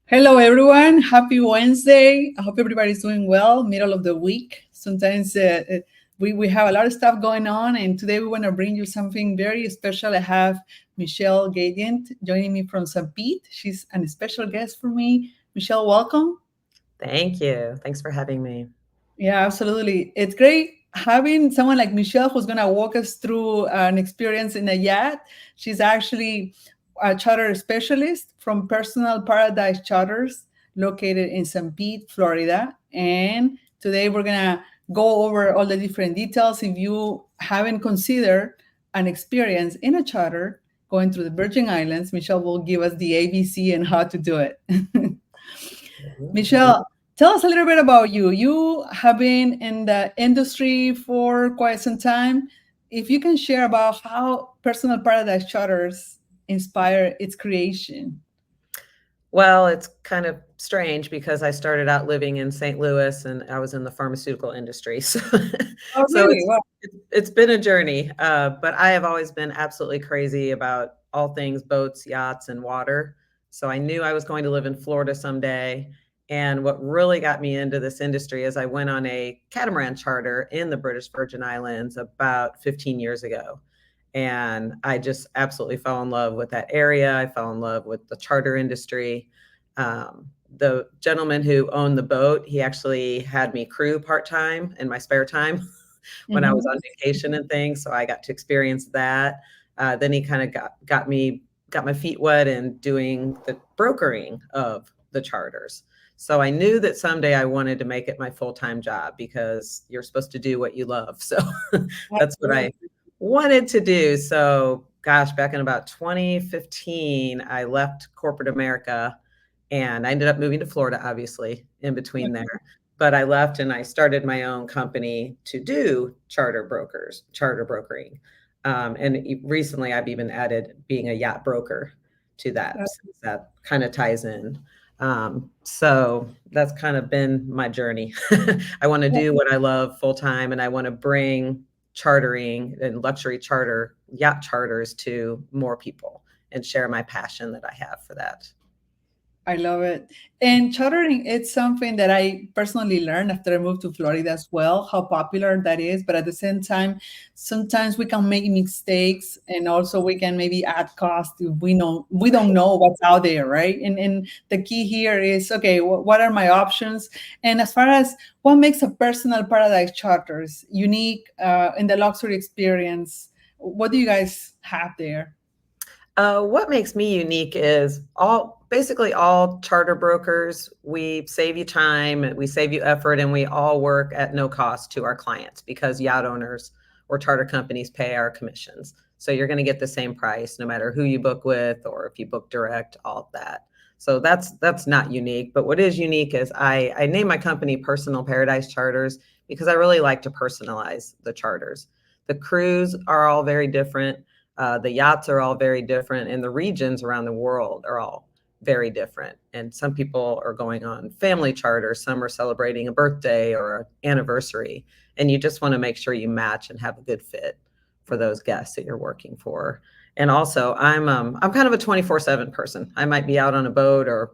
Hello, everyone. Happy Wednesday. I hope everybody's doing well. Middle of the week. Sometimes we have a lot of stuff going on, and today we want to bring you something very special. I have Michelle Gadiant joining me from St. Pete. She's a special guest for me. Michelle, welcome. Thank you. Thanks for having me. Yeah, absolutely. It's great having someone like Michelle who's going to walk us through an experience in a yacht. She's actually a charter specialist from Personal Paradise Charters located in St. Pete, Florida. And today we're going to go over all the different details. If you haven't considered an experience in a charter going through the Virgin Islands, Michelle will give us the ABC and how to do it. Mhm. Michelle, tell us a little bit about you. You have been in the industry for quite some time. If you can share about how Personal Paradise Charters inspire its creation. Well, it's kind of strange because I started out living in St. Louis and I was in the pharmaceutical industry. So, Oh, so really? it's Wow. it's been a journey. But I have always been absolutely crazy about all things boats, yachts, and water. So I knew I was going to live in Florida someday. And what really got me into this industry is I went on a catamaran charter in the British Virgin Islands about 15 years ago. And I just absolutely fell in love with that area. I fell in love with the charter industry. The gentleman who owned the boat, he actually had me crew part time in my spare time when I was Mhm. on vacation and things. So I got to experience that. Then he kind of got my feet wet in doing the brokering of the charters. So I knew that someday I wanted to make it my full time job because you're supposed to do what you love. So that's what I Absolutely. wanted to do. So, gosh, back in about 2015, I left corporate America and I ended up moving to Florida, obviously, in between there. But I left and I started my own company to do charter brokering. Recently, I've even added being a yacht broker to that, since that kind of ties in. So that's kind of been my journey. I want to do what I love full time, and I want to bring chartering and luxury yacht charters to more people and share my passion that I have for that. I love it. And chartering, it's something that I personally learned after I moved to Florida as well, how popular that is. But at the same time, sometimes we can make mistakes and also we can maybe add cost if we don't know what's out there, right? And the key here is okay, what are my options? And as far as what makes a personal paradise charters unique in the luxury experience, what do you guys have there? What makes me unique is basically all charter brokers, we save you time, we save you effort, and we all work at no cost to our clients because yacht owners or charter companies pay our commissions. So you're going to get the same price no matter who you book with or if you book direct, all of that. So that's not unique. But what is unique is I name my company Personal Paradise Charters because I really like to personalize the charters. The crews are all very different. The yachts are all very different, and the regions around the world are all very different. And some people are going on family charters, some are celebrating a birthday or an anniversary, and you just want to make sure you match and have a good fit for those guests that you're working for. And also, I'm kind of a 24/7 person. I might be out on a boat or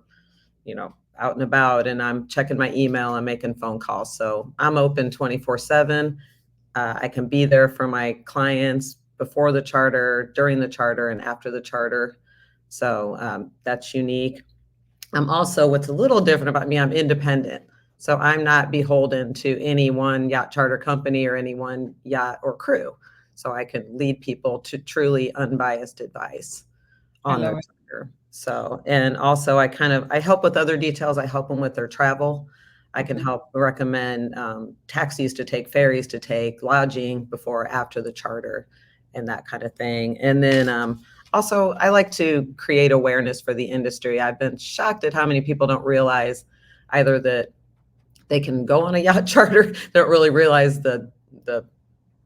out and about, and I'm checking my email, I'm making phone calls, so I'm open 24/7. I can be there for my clients before the charter, during the charter, and after the charter. So that's unique. I'm also, what's a little different about me, I'm independent. So I'm not beholden to any one yacht charter company or any one yacht or crew. So I can lead people to truly unbiased advice I on their love it. charter. So, and also I help with other details. I help them with their travel. I can Okay. help recommend taxis to take, ferries to take, lodging before or after the charter, and that kind of thing. And then also, I like to create awareness for the industry. I've been shocked at how many people don't realize either that they can go on a yacht charter, don't really realize the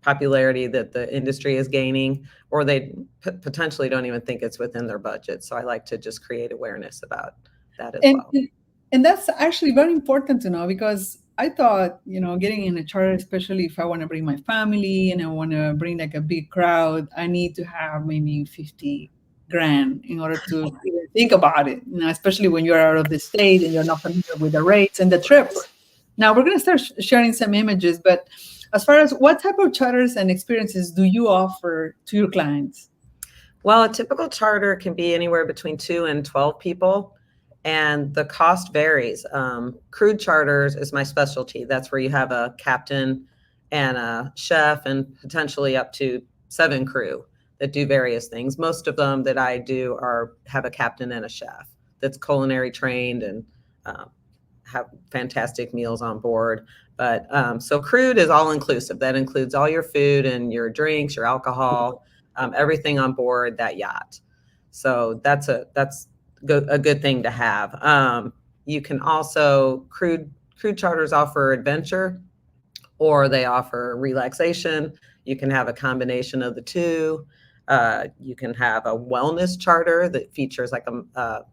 popularity that the industry is gaining, or they potentially don't even think it's within their budget. So I like to just create awareness about that as And well. and and that's actually very important to know because I thought, getting in a charter, especially if I want to bring my family and I want to bring like a big crowd, I need to have maybe 50 grand in order to think about it, especially when you're out of the state and you're not familiar with the rates and the trips. Now we're going to start sharing some images, but as far as what type of charters and experiences do you offer to your clients? Well, a typical charter can be anywhere between 2 and 12 people, and the cost varies. Crude charters is my specialty. That's where you have a captain and a chef, and potentially up to 7 crew that do various things. Most of them that I do are have a captain and a chef that's culinary trained and uh, have fantastic meals on board. But so crude is all inclusive. That includes all your food and your drinks, your alcohol, everything on board that yacht. So that's a good thing to have. You can also crude charters offer adventure, or they offer relaxation. You can have a combination of the two. You can have a wellness charter that features like a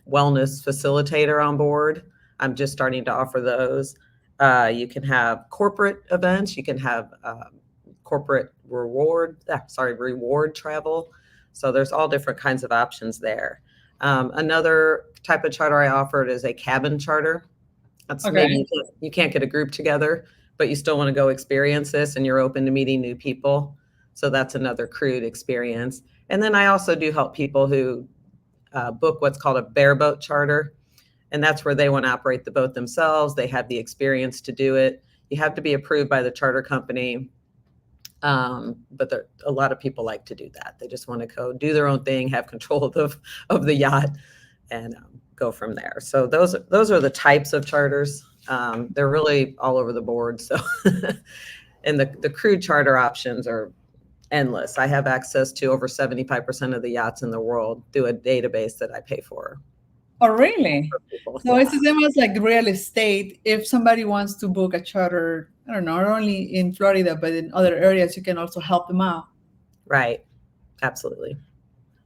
wellness facilitator on board. I'm just starting to offer those. You can have corporate events. You can have corporate reward travel. So there's all different kinds of options there. Another type of charter I offered is a cabin charter. That's maybe Okay. you can't get a group together, but you still want to go experience this and you're open to meeting new people. So that's another crude experience. And then I also do help people who book what's called a bareboat charter. And that's where they want to operate the boat themselves. They have the experience to do it. You have to be approved by the charter company. But a lot of people like to do that. They just want to go do their own thing, have control of the yacht, and go from there. So those are the types of charters. They're really all over the board. So, and the crude charter options are endless. I have access to over 75% of the yachts in the world through a database that I pay for Oh, really? people. So it's Yeah, the same as like real estate. If somebody wants to book a charter, I don't know, not only in Florida, but in other areas, you can also help them out. right. Absolutely.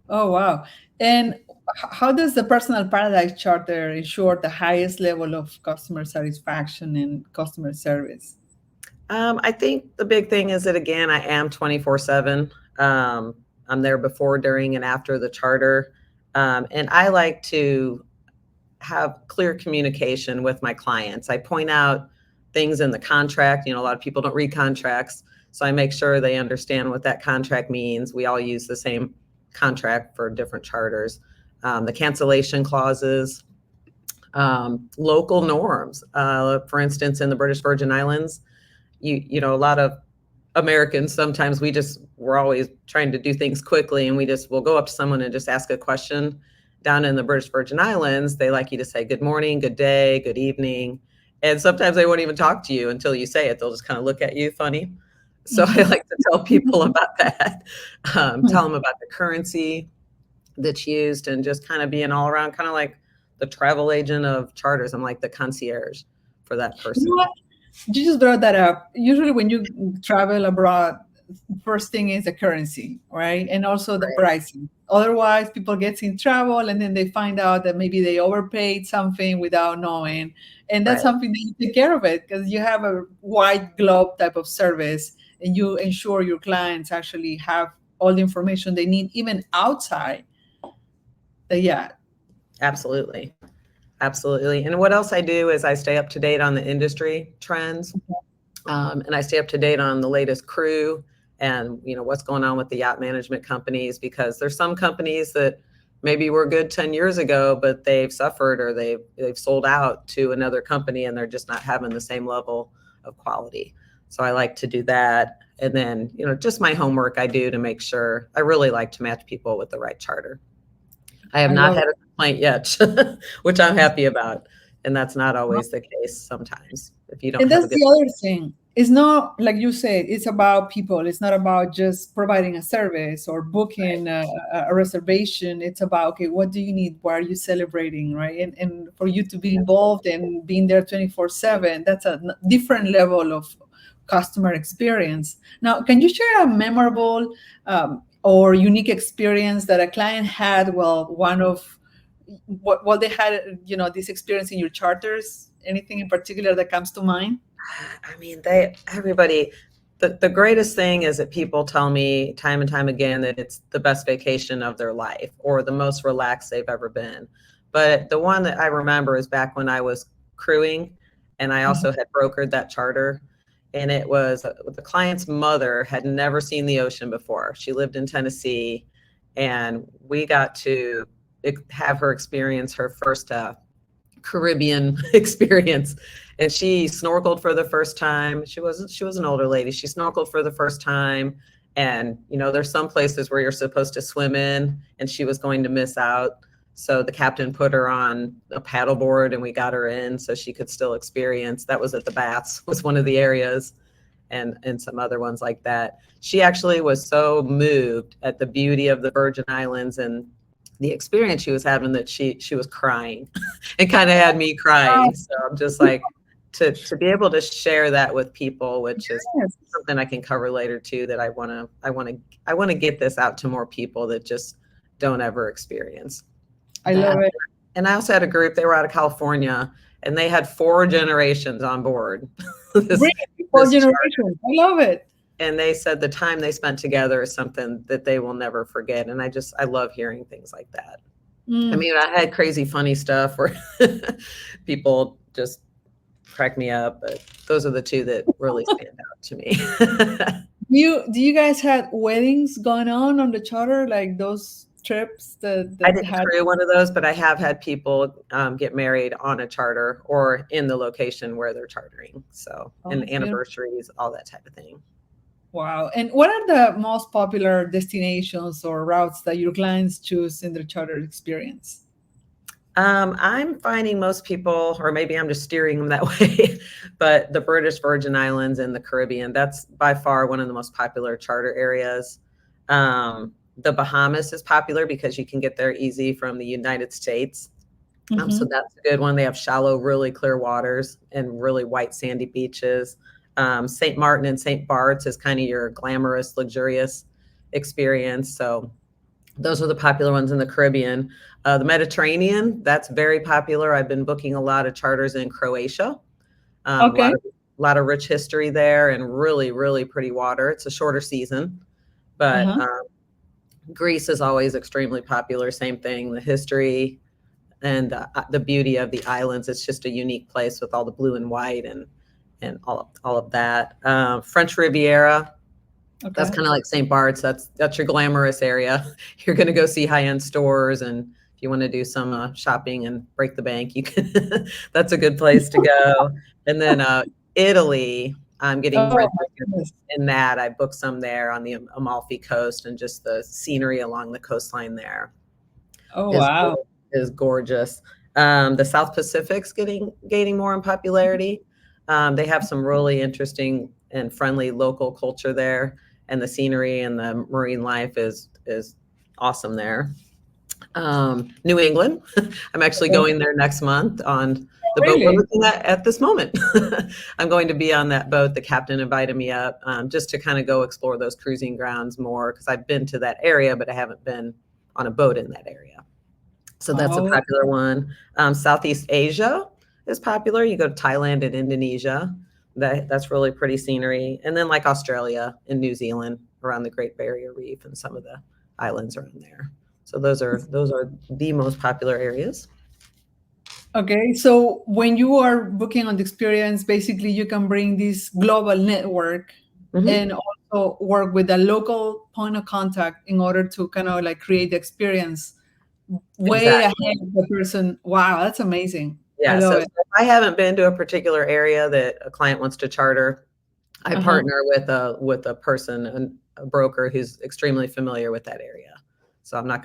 Oh, wow. And how does the personal paradise charter ensure the highest level of customer satisfaction and customer service? I think the big thing is that again, I am 24/7. I'm there before, during, and after the charter. And I like to have clear communication with my clients. I point out things in the contract. A lot of people don't read contracts. So I make sure they understand what that contract means. We all use the same contract for different charters. The cancellation clauses, local norms. For instance, in the British Virgin Islands, a lot of Americans sometimes we're always trying to do things quickly, and we'll go up to someone and just ask a question. Down in the British Virgin Islands, they like you to say good morning, good day, good evening. And sometimes they won't even talk to you until you say it. They'll just kind of look at you funny. So I like to tell people about that, tell them about the currency that's used, and just kind of being all around, kind of like the travel agent of charters. I'm like the concierge for that You know person. what? You just brought that up. Usually, when you travel abroad, first thing is the currency, right? And also the Right, pricing. Otherwise, people get in trouble and then they find out that maybe they overpaid something without knowing. And that's right. something that you take care of it because you have a white glove type of service and you ensure your clients actually have all the information they need, even outside the yacht. Absolutely. Absolutely. And what else I do is I stay up to date on the industry trends, and I stay up to date on the latest crew and what's going on with the yacht management companies, because there's some companies that maybe were good 10 years ago, but they've suffered, or they've sold out to another company, and they're just not having the same level of quality. So I like to do that. And then, just my homework I do to make sure. I really like to match people with the right charter. I have I not love had it. a complaint yet, which I'm happy about. And that's not always the case sometimes if you don't And have a that's good. the other thing. It's not like you said, it's about people. It's not about just providing a service or booking a reservation. It's about, okay, what do you need? What are you celebrating? Right. And for you to be involved and being there 24/7, that's a different level of customer experience. Now, can you share a memorable or unique experience that a client had? Well, one of what they had, this experience in your charters. Anything in particular that comes to mind? I mean, everybody. The greatest thing is that people tell me time and time again that it's the best vacation of their life or the most relaxed they've ever been. But the one that I remember is back when I was crewing and I Mhm. also had brokered that charter. And it was the client's mother had never seen the ocean before. She lived in Tennessee, and we got to have her experience her first Caribbean experience. And she snorkeled for the first time. She was an older lady. She snorkeled for the first time. And there's some places where you're supposed to swim in, and she was going to miss out. So the captain put her on a paddleboard and we got her in so she could still experience. That was at the baths, was one of the areas, and some other ones like that. She actually was so moved at the beauty of the Virgin Islands and the experience she was having that she was crying. It kind of had me crying. So I'm just like, to be able to share that with people, which is Yes, something I can cover later too, that I want to get this out to more people that just don't ever experience I that. love it. And I also had a group, they were out of California, and they had 4 generations on board. this Really, for this chart. generations. I love it. And they said the time they spent together is something that they will never forget. And I love hearing things like that. I Mm. mean, I had crazy funny stuff where people just crack me up, but those are the two that really stand out to me. Do you guys had weddings going on the charter, like those trips that I that didn't had? create one of those, but I have had people get married on a charter or in the location where they're chartering. So, and Oh, beautiful. anniversaries, all that type of thing. Wow. And what are the most popular destinations or routes that your clients choose in their charter experience? I'm finding most people, or maybe I'm just steering them that way, but the British Virgin Islands and the Caribbean, that's by far one of the most popular charter areas. The Bahamas is popular because you can get there easy from the United States. So Hmm. that's a good one. They have shallow, really clear waters and really white sandy beaches. St. Martin and St. Bart's is kind of your glamorous, luxurious experience. So those are the popular ones in the Caribbean. The Mediterranean, that's very popular. I've been booking a lot of charters in Croatia. A lot Okay. of rich history there and really, really pretty water. It's a shorter season, but Uh-huh. Greece is always extremely popular. Same thing, the history and the beauty of the islands. It's just a unique place with all the blue and white and all of that. French Riviera, that's Okay. kind of like St. Bart's. That's your glamorous area. You're going to go see high end stores, and if you want to do some shopping and break the bank, you can. That's a good place to go. And then Italy, I'm getting more Oh my interested goodness. in that. I booked some there on the Amalfi Coast, and just the scenery along the coastline there Oh is wow. is gorgeous. The South Pacific's gaining more in popularity. They have some really interesting and friendly local culture there, and the scenery and the marine life is awesome there. New England, I'm actually Okay. going there next month on the boat we're Really? looking at this moment. I'm going to be on that boat. The captain invited me up just to kind of go explore those cruising grounds more because I've been to that area, but I haven't been on a boat in that area. So that's a Oh, popular one. Southeast Asia is popular. You go to Thailand and Indonesia. That's really pretty scenery. And then like Australia and New Zealand around the Great Barrier Reef and some of the islands around there. So those are the most popular areas. okay. So when you are booking on the experience, basically you can bring this global network Hmm. and also work with a local point of contact in order to kind of like create the experience way ahead Exactly. of the person. Wow, that's amazing. I Yeah. love So it. if I haven't been to a particular area that a client wants to charter, I Uh-huh. partner with a person and a broker who's extremely familiar with that area. So Oh. I'm not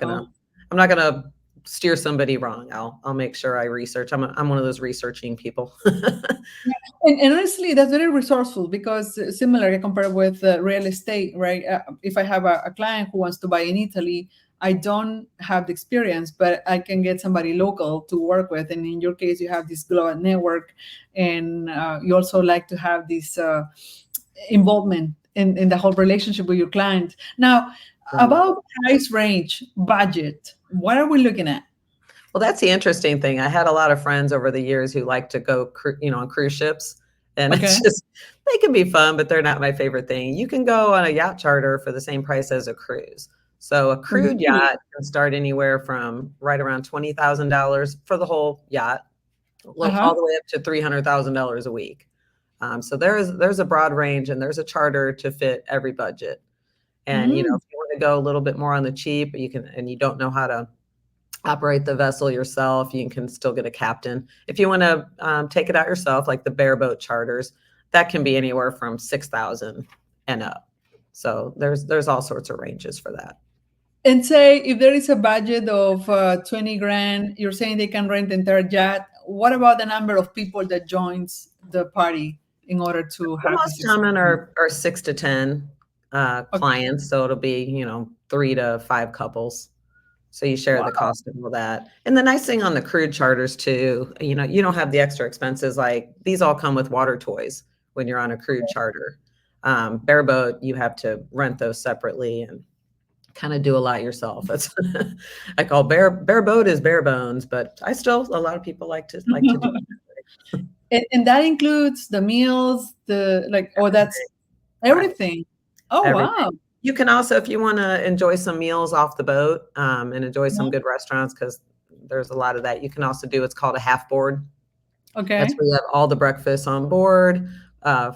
gonna steer somebody wrong. I'll make sure I research. I'm one of those researching people. And honestly, that's very resourceful because similar compared with real estate, right? If I have a client who wants to buy in Italy, I don't have the experience, but I can get somebody local to work with. And in your case, you have this global network, and you also like to have this involvement in the whole relationship with your client. Now, I love it. about price range, budget, what are we looking at? Well, that's the interesting thing. I had a lot of friends over the years who like to go, on cruise ships, And Okay. it's just, they can be fun, but they're not my favorite thing. You can go on a yacht charter for the same price as a cruise. So a crude Really? yacht can start anywhere from right around $20,000 for the whole yacht, all Uh-huh. the way up to $300,000 a week. So there's a broad range, and there's a charter to fit every budget. And Mm. if you want to go a little bit more on the cheap, you can, and you don't know how to operate the vessel yourself, you can still get a captain. If you want to take it out yourself, like the bareboat charters, that can be anywhere from 6,000 and up. So there's all sorts of ranges for that. And say if there is a budget of 20 grand, you're saying they can rent the entire yacht. What about the number of people that joins the party in order to The have this most common experience? are 6 to 10 Okay. clients, so it'll be 3 to 5 couples. So you share the Wow. cost of all that. And the nice thing on the crude charters too, you don't have the extra expenses. Like, these all come with water toys when you're on a crude charter. Bareboat, you have to rent those separately and kind of do a lot yourself. That's I call bare boat is bare bones, but a lot of people like to do And that includes the meals, the like, oh, that's it. Right. everything. Oh, Everything. wow. You can also, if you want to enjoy some meals off the boat, and enjoy some Uh-huh. good restaurants, because there's a lot of that. You can also do what's called a half board. That's Okay. where you have all the breakfasts on board, uh,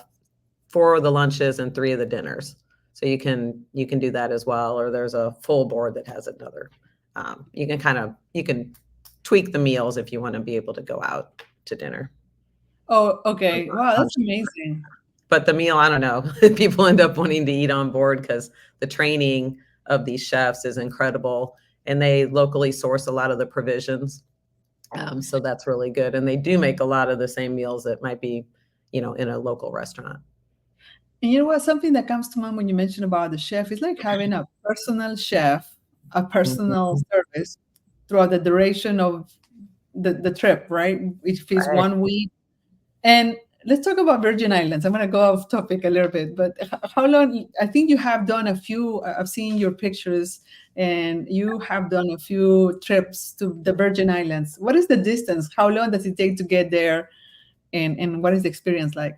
4 of the lunches and 3 of the dinners. So you can do that as well. Or there's a full board that has another. You can tweak the meals if you want to be able to go out to dinner. Oh, okay. Wow, On that's amazing. But the meal, I don't know. People end up wanting to eat on board because the training of these chefs is incredible, and they locally source a lot of the provisions. So that's really good. And they do make a lot of the same meals that might be, in a local restaurant. And you know what? Something that comes to mind when you mention about the chef is like having a personal chef, a personal Mhm. service throughout the duration of the trip, right? If it's Right. 1 week. And let's talk about Virgin Islands. I'm going to go off topic a little bit, but how long? I think you have done a few. I've seen your pictures, and you have done a few trips to the Virgin Islands. What is the distance? How long does it take to get there? And what is the experience like?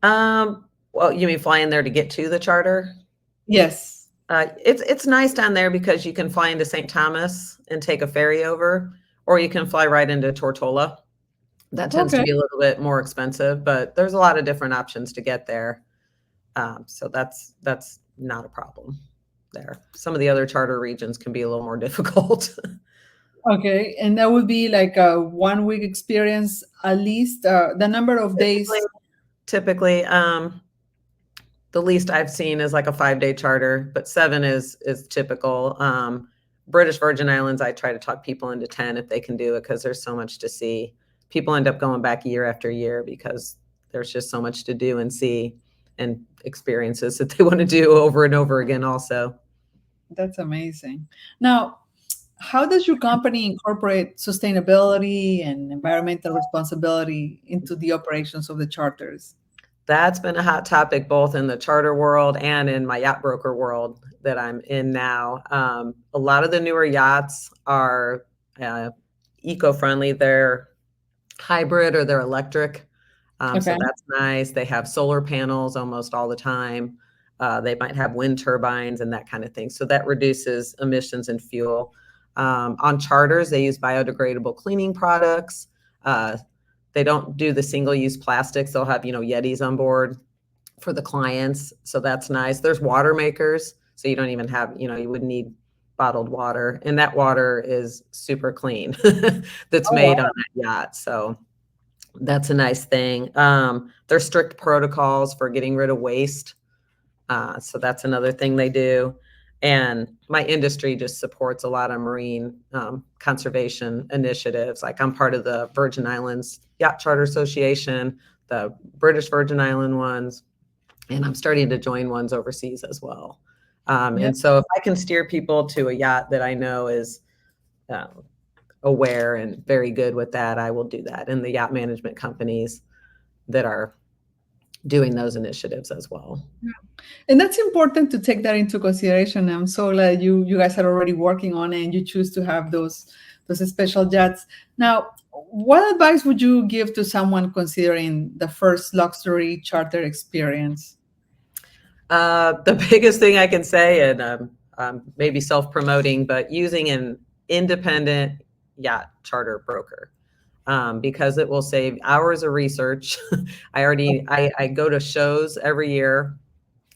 Well, you mean flying there to get to the charter? Yes. It's nice down there because you can fly into St. Thomas and take a ferry over, or you can fly right into Tortola. That tends to Okay. be a little bit more expensive, but there's a lot of different options to get there. So that's not a problem there. Some of the other charter regions can be a little more difficult. Okay. And that would be like a 1 week experience, at least the number of Typically, days. typically, the least I've seen is like a 5-day charter, but 7 is typical. British Virgin Islands, I try to talk people into 10 if they can do it, because there's so much to see. People end up going back year after year because there's just so much to do and see, and experiences that they want to do over and over again also. That's amazing. Now, how does your company incorporate sustainability and environmental responsibility into the operations of the charters? That's been a hot topic both in the charter world and in my yacht broker world that I'm in now. A lot of the newer yachts are uh, eco-friendly. They're hybrid or they're electric. So Okay. that's nice. They have solar panels almost all the time. They might have wind turbines and that kind of thing. So that reduces emissions and fuel. On charters, they use biodegradable cleaning products. Uh, they don't do the single-use plastics. They'll have, Yetis on board for the clients. So that's nice. There's water makers. So you don't even have, you wouldn't need bottled water. And that water is super clean that's Oh, made on wow. that yacht. So that's a nice thing. There's strict protocols for getting rid of waste. So that's another thing they do. And my industry just supports a lot of marine conservation initiatives. Like, I'm part of the Virgin Islands Yacht Charter Association, the British Virgin Island ones, and I'm starting to join ones overseas as well. Yeah. And so if I can steer people to a yacht that I know is um, aware and very good with that, I will do that. And the yacht management companies that are doing those initiatives as well. And that's important to take that into consideration. I'm so glad you guys are already working on it and you choose to have those special jets. Now, What advice would you give to someone considering the first luxury charter experience? The biggest thing I can say, and maybe self-promoting, but using an independent yacht charter broker, because it will save hours of research. I go to shows every year,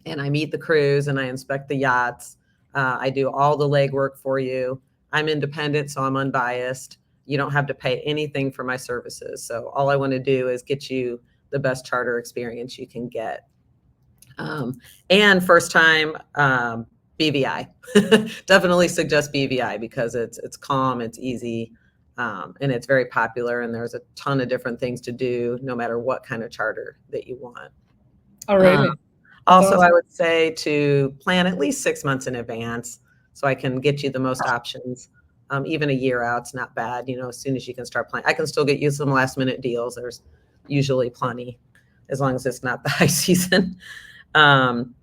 and I meet the crews and I inspect the yachts. I do all the legwork for you. I'm independent, so I'm unbiased. You don't have to pay anything for my services. So all I want to do is get you the best charter experience you can get. Um, and first time BVI. Definitely suggest BVI because it's calm, it's easy, and it's very popular. And there's a ton of different things to do, no matter what kind of charter that you want. Oh, Um, really? That's Also, I awesome. would say to plan at least 6 months in advance so I can get you the most options. Even a year out's not bad. As soon as you can start planning, I can still get you some last minute deals. There's usually plenty, as long as it's not the high season. Um,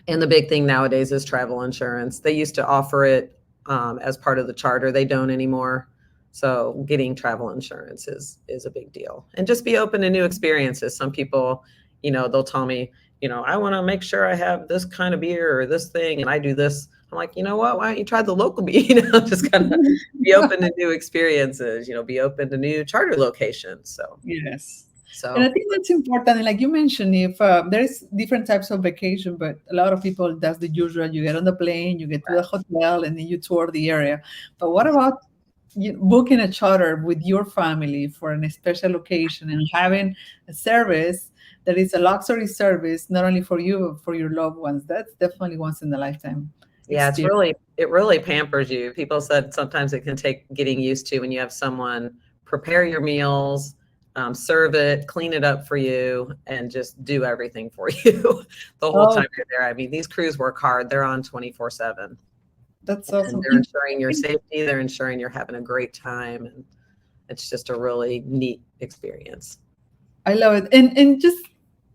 and the big thing nowadays is travel insurance. They used to offer it as part of the charter. They don't anymore. So getting travel insurance is a big deal. And just be open to new experiences. Some people, they'll tell me, I want to make sure I have this kind of beer or this thing, and I do this. I'm like, you know what? Why don't you try the local beer? Just kind of be open to new experiences. Be open to new charter locations. So, Yes. And I so think that's important. And like you mentioned, if there's different types of vacation, but a lot of people, that's the usual. You get on the plane, you get to the hotel, and then you tour the area. But what about booking a charter with your family for a special occasion and having a service that is a luxury service, not only for you, but for your loved ones? That's definitely once in a lifetime Yeah, experience. it really pampers you. People said sometimes it can take getting used to when you have someone prepare your meals, serve it, clean it up for you, and just do everything for you the whole Oh, time you're there. I mean, these crews work hard. They're on 24/7, that's and awesome. they're ensuring your safety. They're ensuring you're having a great time, and it's just a really neat experience. I love it. And just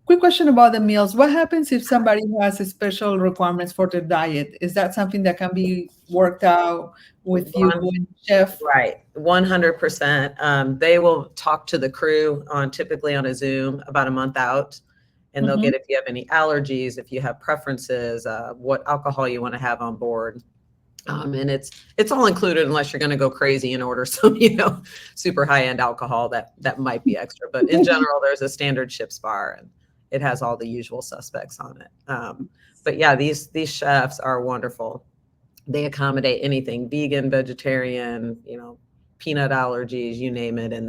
quick question about the meals. What happens if somebody has a special requirements for their diet? Is that something that can be worked out with you One and chef? Right, 100%. They will talk to the crew typically on a Zoom about a month out, and they'll Hmm. get if you have any allergies, if you have preferences, what alcohol you want to have on board. And it's all included unless you're going to go crazy and order some, super high end alcohol that might be extra. But in general, there's a standard ship's bar, and it has all the usual suspects on it. But yeah, these chefs are wonderful. They accommodate anything, vegan, vegetarian, peanut allergies, you name it, and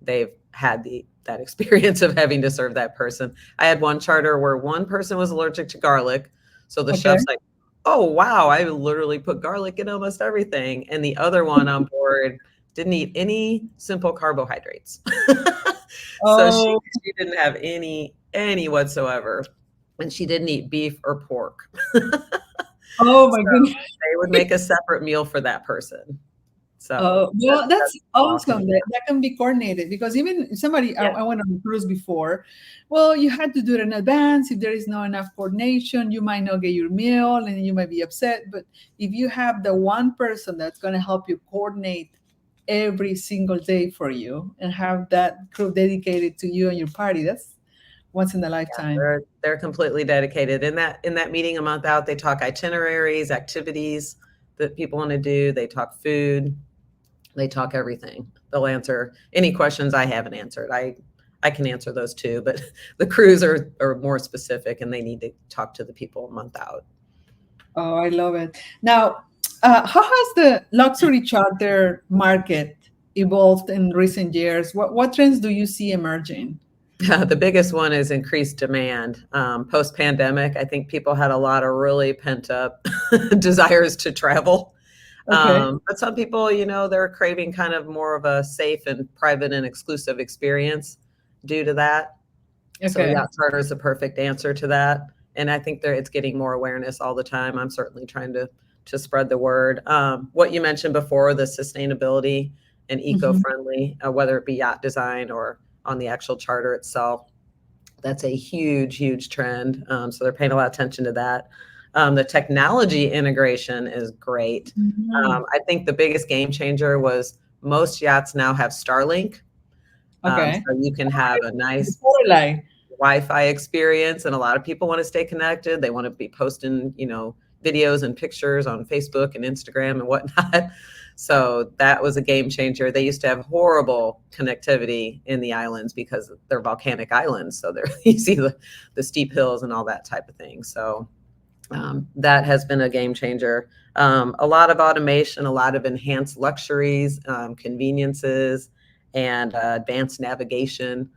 they've had that experience of having to serve that person. I had one charter where one person was allergic to garlic, so the Okay. chef's like, "Oh wow, I literally put garlic in almost everything," and the other one on board didn't eat any simple carbohydrates, so she Oh, she didn't have any whatsoever, and she didn't eat beef or pork. oh So my goodness. they would make a separate meal for that person. So Oh, well, that's that's awesome. awesome. That can be coordinated because even somebody, Yeah, I went on a cruise before. Well, you had to do it in advance. If there is not enough coordination, you might not get your meal and you might be upset. But if you have the one person that's going to help you coordinate every single day for you and have that crew dedicated to you and your party, that's once in a yeah, lifetime. they're completely dedicated. In that meeting a month out, they talk itineraries, activities that people want to do. They talk food. They talk everything. They'll answer any questions I haven't answered. I can answer those too, but the crews are more specific and they need to talk to the people a month out. Oh, I love it. Now, how has the luxury charter market evolved in recent years? What trends do you see emerging? The biggest one is increased demand. Post pandemic, I think people had a lot of really pent up desires to travel. Okay. But some people, they're craving kind of more of a safe and private and exclusive experience due to that. So Okay. yacht charter is a perfect answer to that. And I think it's getting more awareness all the time. I'm certainly trying to spread the word. What you mentioned before, the sustainability and Mhm. eco-friendly, whether it be yacht design or on the actual charter itself, that's a huge, huge trend. So they're paying a lot of attention to that. The technology integration is great. Mhm. I think the biggest game changer was most yachts now have Starlink, Okay. so you can have a nice Totally. Wi-Fi experience, and a lot of people want to stay connected. They want to be posting, videos and pictures on Facebook and Instagram and whatnot. So that was a game changer. They used to have horrible connectivity in the islands because they're volcanic islands. So there you see the steep hills and all that type of thing. So that has been a game changer. A lot of automation, a lot of enhanced luxuries, conveniences, and advanced navigation.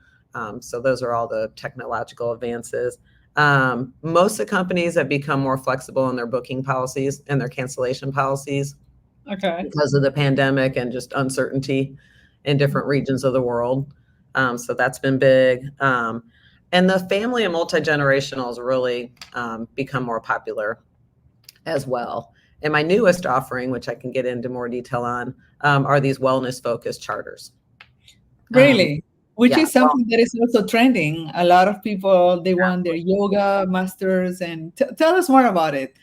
So those are all the technological advances. Most of the companies have become more flexible in their booking policies and their cancellation policies Okay. because of the pandemic and just uncertainty in different regions of the world. So that's been big. And the family and multi-generational has really become more popular as well. And my newest offering, which I can get into more detail on, are these wellness focused charters. Um, Really? Which yeah, is well, something that is also trending. A lot of people, they want their yoga masters, and tell us more about it.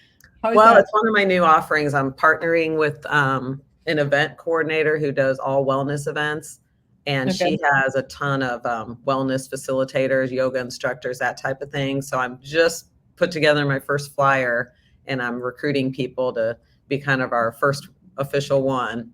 How is well, that? it's one of my new offerings. I'm partnering with an event coordinator who does all wellness events. And Okay. she has a ton of wellness facilitators, yoga instructors, that type of thing. So I'm just put together my first flyer and I'm recruiting people to be kind of our first official one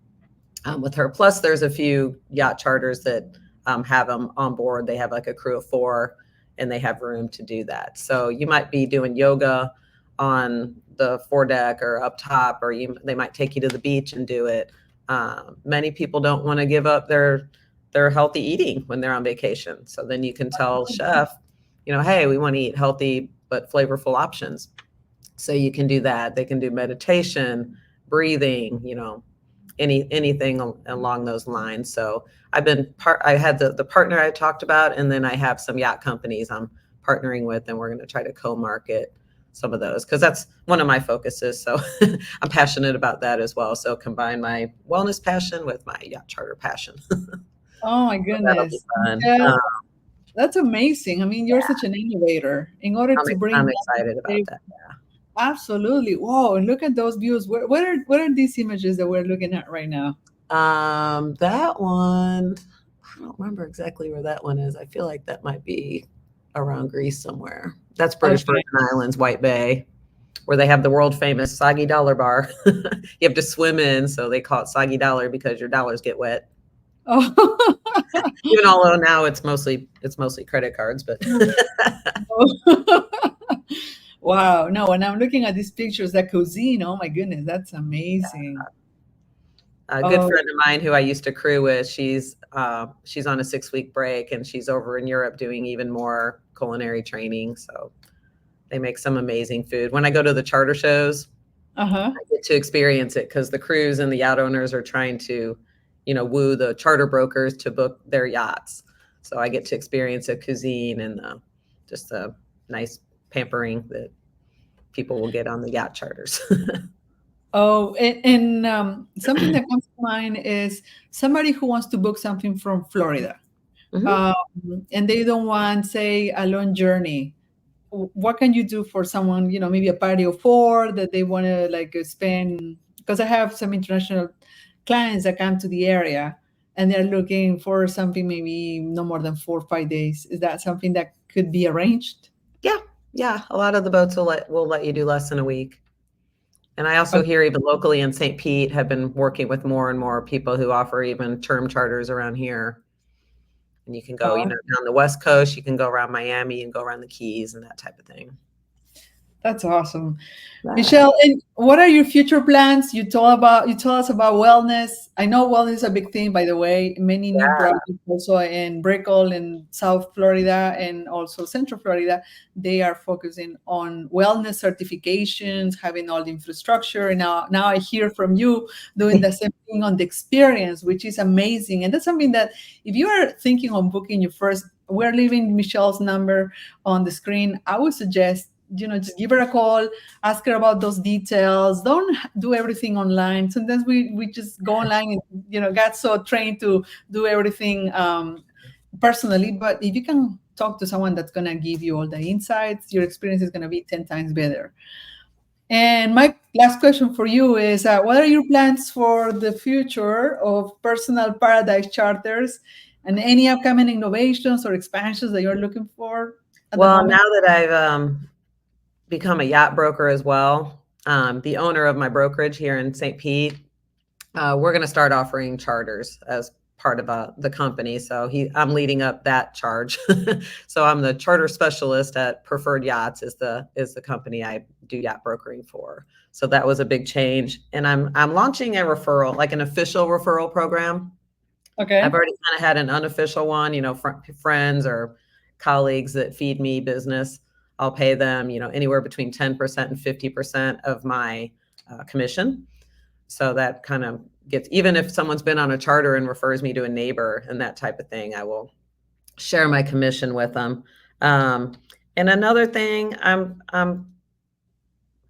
with her. Plus, there's a few yacht charters that have them on board. They have like a crew of 4 and they have room to do that. So you might be doing yoga on the foredeck or up top, or they might take you to the beach and do it. Many people don't want to give up their healthy eating when they're on vacation. So then you can tell chef, hey, we want to eat healthy but flavorful options. So you can do that. They can do meditation, breathing, anything along those lines. So I had the partner I talked about, and then I have some yacht companies I'm partnering with, and we're going to try to co-market some of those because that's one of my focuses. So I'm passionate about that as well. So combine my wellness passion with my yacht charter passion. So Oh my that'll be goodness. fun. Yeah, that's amazing. I mean, you're Yeah, such an innovator. In order I'm, to bring I'm that to excited the about table, that. absolutely. Whoa, and look at those views. What are these images that we're looking at right now? That one, I don't remember exactly where that one is. I feel like that might be around Greece somewhere. That's British Okay. Virgin Islands, White Bay, where they have the world famous soggy dollar bar. You have to swim in, so they call it soggy dollar because your dollars get wet. Oh. Even although now it's mostly credit cards, but Wow. No, when I'm looking at these pictures, that cuisine, oh my goodness, that's amazing. a good Oh, friend of mine who I used to crew with, she's on a 6-week break and she's over in Europe doing even more culinary training. So they make some amazing food. When I go to the charter shows, uh-huh. I get to experience it because the crews and the yacht owners are trying to, woo the charter brokers to book their yachts. So I get to experience the cuisine and just a nice pampering that people will get on the yacht charters. Oh, and something that comes to mind is somebody who wants to book something from Florida, Mhm. um, and they don't want, say, a long journey. What can you do for someone, maybe a party of 4 that they want to like spend? Because I have some international clients that come to the area and they're looking for something maybe no more than 4 or 5 days. Is that something that could be arranged? Yeah, yeah. A lot of the boats will let you do less than a week. And I also hear even locally in St. Pete have been working with more and more people who offer even term charters around here. And you can go, Okay. down the West Coast, you can go around Miami and go around the Keys and that type of thing. That's awesome. Yeah. Michelle, and what are your future plans? You told us about wellness. I know wellness is a big thing, by the way. Many new Yeah. projects also in Brickell in South Florida and also Central Florida. They are focusing on wellness certifications, having all the infrastructure. And now I hear from you doing the same thing on the experience, which is amazing. And that's something that if you are thinking on booking your first, we're leaving Michelle's number on the screen. I would suggest just give her a call, ask her about those details. Don't do everything online. Sometimes we just go online and got so trained to do everything personally. But if you can talk to someone that's gonna give you all the insights, your experience is gonna be 10 times better. And my last question for you is, what are your plans for the future of personal paradise charters, and any upcoming innovations or expansions that you're looking for at the Well, now moment? that I've become a yacht broker as well, the owner of my brokerage here in St. Pete, we're going to start offering charters as part of the company. So I'm leading up that charge. So I'm the charter specialist at Preferred Yachts is the company I do yacht brokering for. So that was a big change, and I'm launching a referral, like an official referral program. I've Okay. already kind of had an unofficial one, friends or colleagues that feed me business. I'll pay them, anywhere between 10% and 50% of my commission. So that kind of gets, even if someone's been on a charter and refers me to a neighbor and that type of thing, I will share my commission with them. Um, and another thing, I'm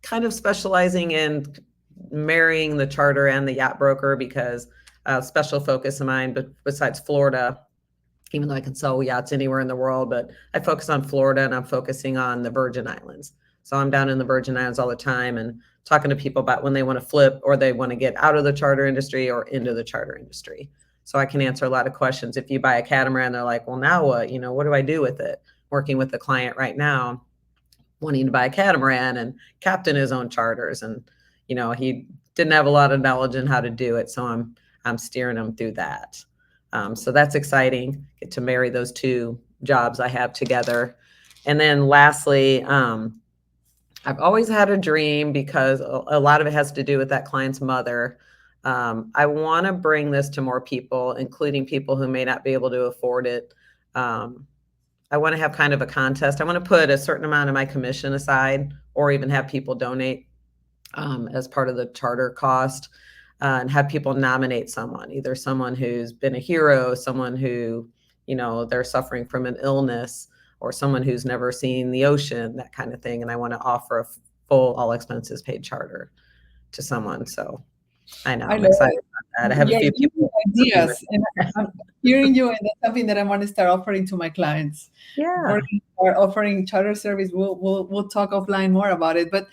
kind of specializing in marrying the charter and the yacht broker because a special focus of mine, but besides Florida, even though I can sell yachts anywhere in the world, but I focus on Florida and I'm focusing on the Virgin Islands. So I'm down in the Virgin Islands all the time and talking to people about when they want to flip or they want to get out of the charter industry or into the charter industry. So I can answer a lot of questions. If you buy a catamaran, they're like, well, now what? What do I do with it? Working with the client right now, wanting to buy a catamaran and captain his own charters. And, he didn't have a lot of knowledge in how to do it. So I'm steering him through that. So that's exciting, get to marry those two jobs I have together. And then lastly, I've always had a dream because a lot of it has to do with that client's mother. I want to bring this to more people, including people who may not be able to afford it. I want to have kind of a contest. I want to put a certain amount of my commission aside or even have people donate as part of the charter cost, and have people nominate someone, either someone who's been a hero, someone who, they're suffering from an illness, or someone who's never seen the ocean, that kind of thing. And I want to offer a full, all expenses paid charter to someone. So I know I I'm love excited it. about that. I have a You're few giving me people working with ideas, and I'm hearing you, and that's something that I want to start offering to my clients. me. Yeah. Working or offering charter service. We'll talk offline more about it, but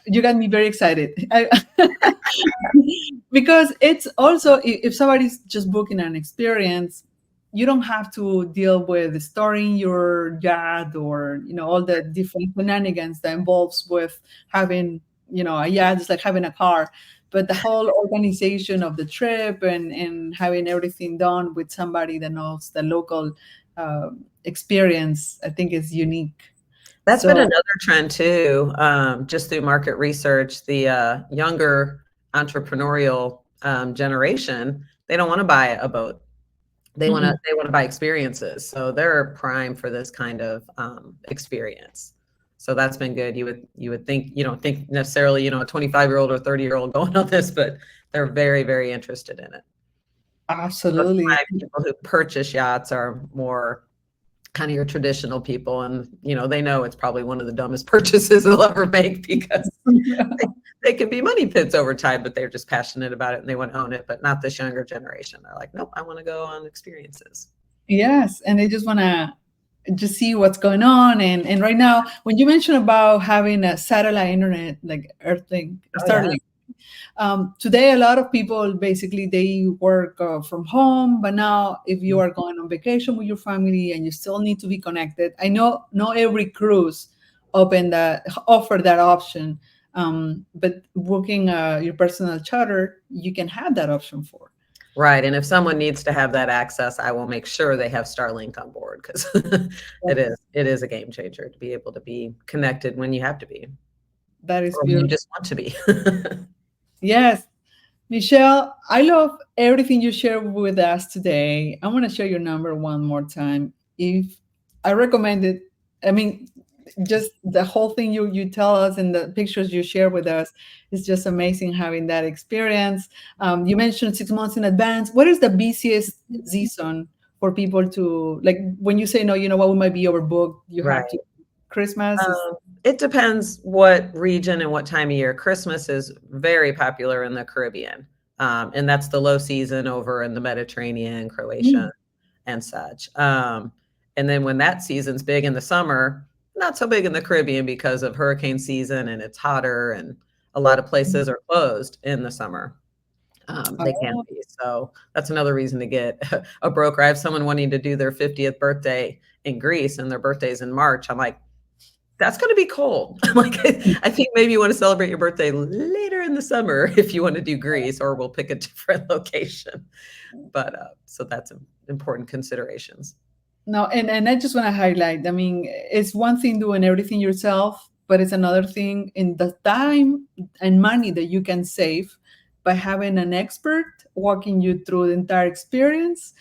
you got me very excited. Because it's also, if somebody's just booking an experience, you don't have to deal with storing your yacht, or all the different shenanigans that involves with having a yacht. It's like having a car, but the whole organization of the trip, and having everything done with somebody that knows the local uh, experience, I think is unique. That's been So another trend too, just through market research. The younger entrepreneurial generation, they don't want to buy a boat. mm-mm. They want to buy experiences. So they're prime for this kind of experience. So that's been good. You would think, you don't think necessarily, a 25-year-old or 30-year-old going on this, but they're very, very interested in it. That's Absolutely. why people who purchase yachts are more kind of your traditional people, and they know it's probably one of the dumbest purchases they'll ever make because they, they can be money pits over time, but they're just passionate about it and they want to own it. But not this younger generation. They're like, nope, I want to go on experiences. Yes, and they just want to just see what's going on. And right now, when you mentioned about having a satellite internet, like Earthlink, Oh yeah. Starlink, today a lot of people basically they work from home. But now, if you are going on vacation with your family and you still need to be connected, I know not every cruise offer that option. But booking your personal charter, you can have that option for. Right. And if someone needs to have that access, I will make sure they have Starlink on board because it is a game changer to be able to be connected when you have to be That is or when you beautiful. just want to be. Yes, Michelle, I love everything you shared with us today. I want to share your number one more time. If I recommend it, I mean, just the whole thing you tell us and the pictures you share with us is just amazing having that experience. You mentioned 6 months in advance. What is the busiest season for people to, like, when you say no, what, we might be overbooked? You have to. Right. Christmas is. It depends what region and what time of year. Christmas is very popular in the Caribbean, and that's the low season over in the Mediterranean, Croatia, Mm, and such. And then when that season's big in the summer, Not so big in the Caribbean because of hurricane season and it's hotter and a lot of places are closed in the summer. They can Oh, be. So that's another reason to get a broker. I have someone wanting to do their 50th birthday in Greece and their birthday's in March. I'm like, that's going to be cold. I'm like, I think maybe you want to celebrate your birthday later in the summer if you want to do Greece, or we'll pick a different location. But so that's important considerations. no, and I just want to highlight, I mean, it's one thing doing everything yourself, but it's another thing in the time and money that you can save by having an expert walking you through the entire experience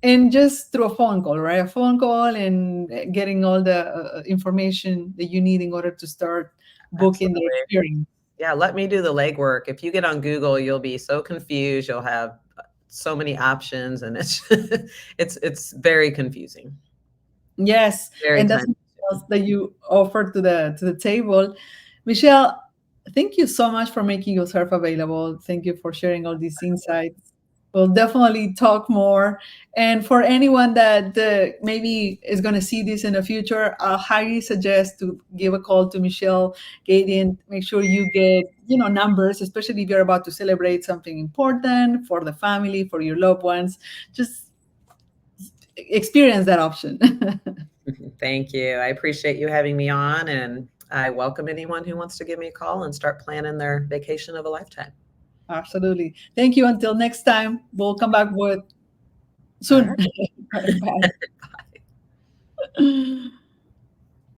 and just through a phone call, right? A phone call and getting all the information that you need in order to start booking the Absolutely. experience. Yeah, let me do the legwork. If you get on Google, you'll be so confused. You'll have so many options, and it's it's very confusing, Yes, very and that's time something else consuming. that you offer to the table. Michelle, thank you so much for making yourself available. Thank you for sharing all these insights. We'll definitely talk more. And for anyone that maybe is going to see this in the future, I highly suggest to give a call to Michelle Gadian. Make sure you get numbers, especially if you're about to celebrate something important for the family, for your loved ones. Just experience that option. Thank you. I appreciate you having me on, and I welcome anyone who wants to give me a call and start planning their vacation of a lifetime. Absolutely. Thank you. Until next time, we'll come back with All soon. right. Bye.